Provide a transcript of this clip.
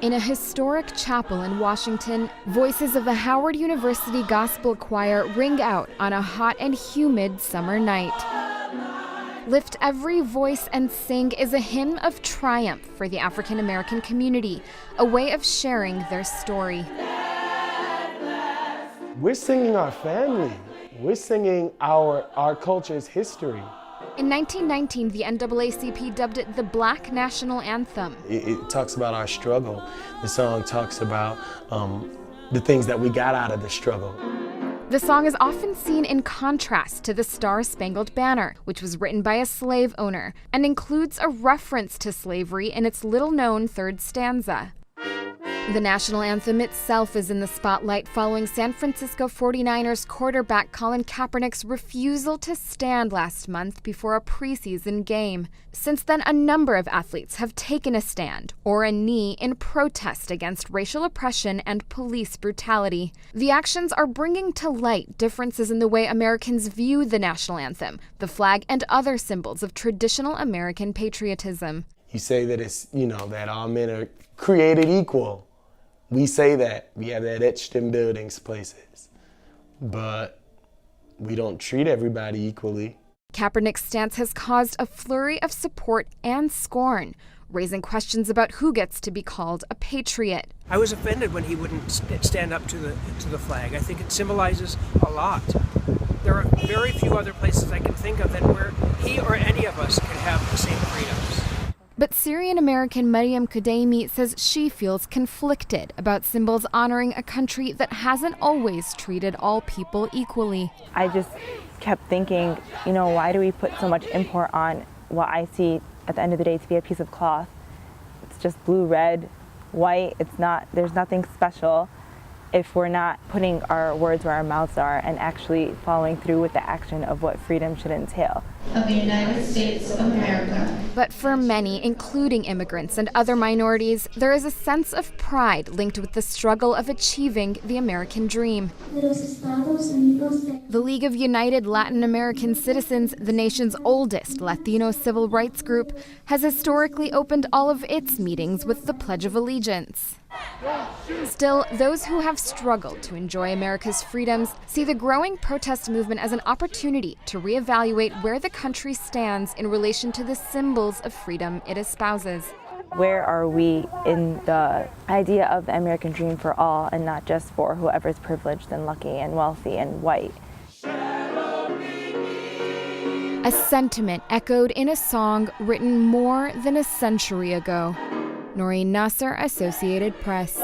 In a historic chapel in Washington, voices of the Howard University Gospel Choir ring out on a hot and humid summer night. Lift Every Voice and Sing is a hymn of triumph for the African American community, a way of sharing their story. We're singing our family. We're singing our culture's history. In 1919, the NAACP dubbed it the Black National Anthem. It talks about our struggle. The song talks about the things that we got out of the struggle. The song is often seen in contrast to the Star-Spangled Banner, which was written by a slave owner, and includes a reference to slavery in its little-known third stanza. The national anthem itself is in the spotlight following San Francisco 49ers quarterback Colin Kaepernick's refusal to stand last month before a preseason game. Since then, a number of athletes have taken a stand or a knee in protest against racial oppression and police brutality. The actions are bringing to light differences in the way Americans view the national anthem, the flag, and other symbols of traditional American patriotism. You say that it's, that all men are created equal. We say that. We have that etched in buildings, places. But we don't treat everybody equally. Kaepernick's stance has caused a flurry of support and scorn, raising questions about who gets to be called a patriot. I was offended when he wouldn't stand up to the flag. I think it symbolizes a lot. There are very few other places I can think of where he or any of us can have the same freedoms. But Syrian-American Mariam Kadaimi says she feels conflicted about symbols honoring a country that hasn't always treated all people equally. I just kept thinking, why do we put so much import on what I see at the end of the day to be a piece of cloth? It's just blue, red, white. There's nothing special if we're not putting our words where our mouths are and actually following through with the action of what freedom should entail. Of the United States of America. But for many, including immigrants and other minorities, there is a sense of pride linked with the struggle of achieving the American dream. The League of United Latin American Citizens, the nation's oldest Latino civil rights group, has historically opened all of its meetings with the Pledge of Allegiance. Still, those who have struggled to enjoy America's freedoms see the growing protest movement as an opportunity to reevaluate where the country stands in relation to the symbols of freedom it espouses. Where are we in the idea of the American dream for all and not just for whoever's privileged and lucky and wealthy and white? A sentiment echoed in a song written more than a century ago. Noreen Nasser, Associated Press.